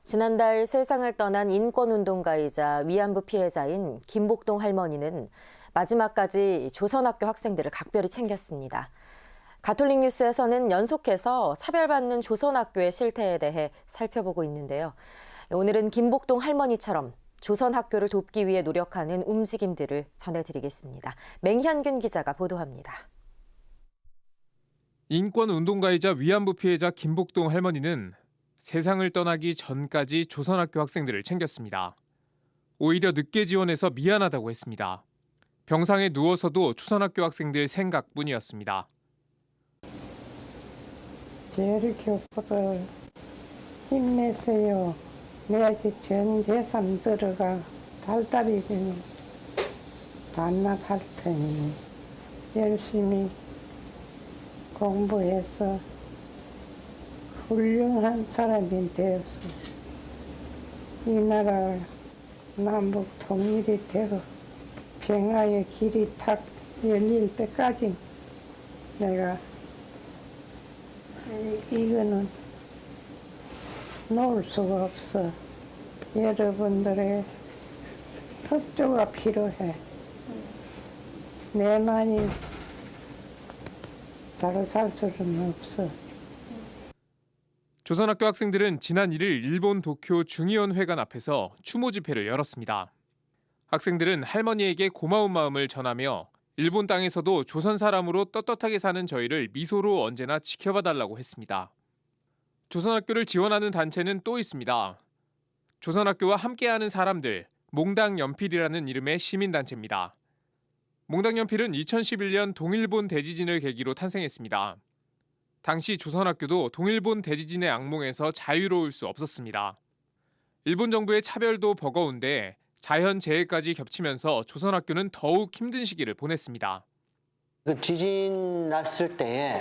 지난달 세상을 떠난 인권운동가이자 위안부 피해자인 김복동 할머니는 마지막까지 조선학교 학생들을 각별히 챙겼습니다. 가톨릭 뉴스에서는 연속해서 차별받는 조선학교의 실태에 대해 살펴보고 있는데요. 오늘은 김복동 할머니처럼 조선학교를 돕기 위해 노력하는 움직임들을 전해드리겠습니다. 맹현균 기자가 보도합니다. 인권운동가이자 위안부 피해자 김복동 할머니는 세상을 떠나기 전까지 조선학교 학생들을 챙겼습니다. 오히려 늦게 지원해서 미안하다고 했습니다. 병상에 누워서도 조선학교 학생들 생각뿐이었습니다. 제일 교포들 힘내세요. 내야지 전 재산 들어가 달달이 반납할 테니 열심히 공부해서 훌륭한 사람이 되어서 이 나라 남북 통일이 되고 평화의 길이 탁 열릴 때까지 내가 이거는 놓을 수가 없어. 여러분들의 협조가 필요해. 내만이 잘 살 수는 없어. 조선학교 학생들은 지난 1일 일본 도쿄 중의원 회관 앞에서 추모 집회를 열었습니다. 학생들은 할머니에게 고마운 마음을 전하며 일본 땅에서도 조선 사람으로 떳떳하게 사는 저희를 미소로 언제나 지켜봐달라고 했습니다. 조선학교를 지원하는 단체는 또 있습니다. 조선학교와 함께하는 사람들, 몽당연필이라는 이름의 시민단체입니다. 몽당연필은 2011년 동일본 대지진을 계기로 탄생했습니다. 당시 조선학교도 동일본 대지진의 악몽에서 자유로울 수 없었습니다. 일본 정부의 차별도 버거운데 자연재해까지 겹치면서 조선학교는 더욱 힘든 시기를 보냈습니다. 그 지진 났을 때에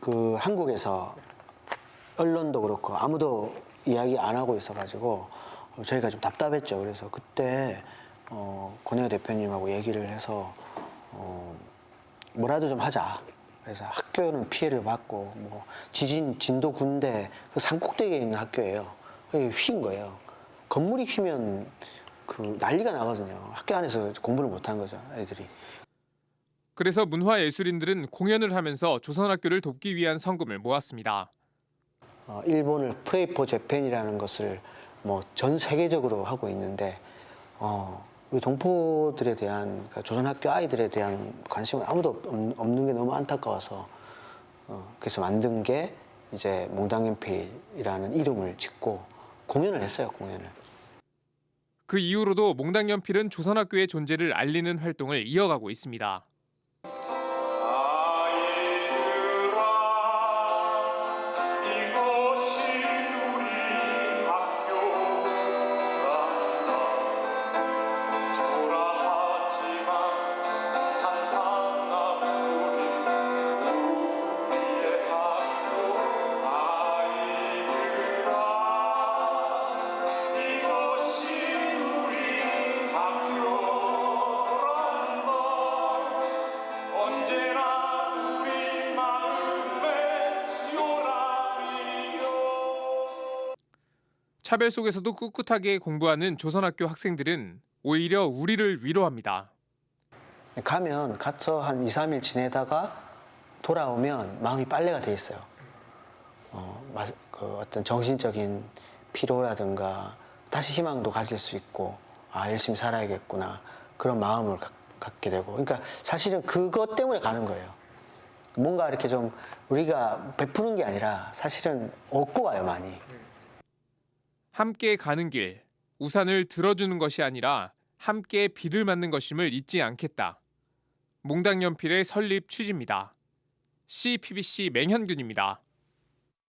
그 한국에서 언론도 그렇고 아무도 이야기 안 하고 있어가지고 저희가 좀 답답했죠. 그래서 그때 권혜호 대표님하고 얘기를 해서 뭐라도 좀 하자. 그래서 학교는 피해를 받고 뭐 지진 진도 군대 그 산꼭대기에 있는 학교예요. 휜 거예요. 건물이 휘면 그 난리가 나거든요. 학교 안에서 공부를 못한 거죠, 애들이. 그래서 문화예술인들은 공연을 하면서 조선학교를 돕기 위한 성금을 모았습니다. 일본을 프레이 포 재팬이라는 것을 뭐 전 세계적으로 하고 있는데 우리 동포들에 대한 그러니까 조선학교 아이들에 대한 관심은 아무도 없는 게 너무 안타까워서 그래서 만든 게 이제 몽당연필이라는 이름을 짓고 공연을 했어요. 공연을. 그 이후로도 몽당연필은 조선학교의 존재를 알리는 활동을 이어가고 있습니다. 차별 속에서도 꿋꿋하게 공부하는 조선학교 학생들은 오히려 우리를 위로합니다. 가서 한 2, 3일 지내다가 돌아오면 마음이 빨래가 돼 있어요. 그 어떤 정신적인 피로라든가 다시 희망도 가질 수 있고 열심히 살아야겠구나 그런 마음을 갖게 되고 그러니까 사실은 그것 때문에 가는 거예요. 뭔가 이렇게 좀 우리가 베푸는 게 아니라 사실은 얻고 와요 많이. 함께 가는 길, 우산을 들어주는 것이 아니라 함께 비를 맞는 것임을 잊지 않겠다. 몽당연필의 설립 취지입니다. CPBC 맹현균입니다.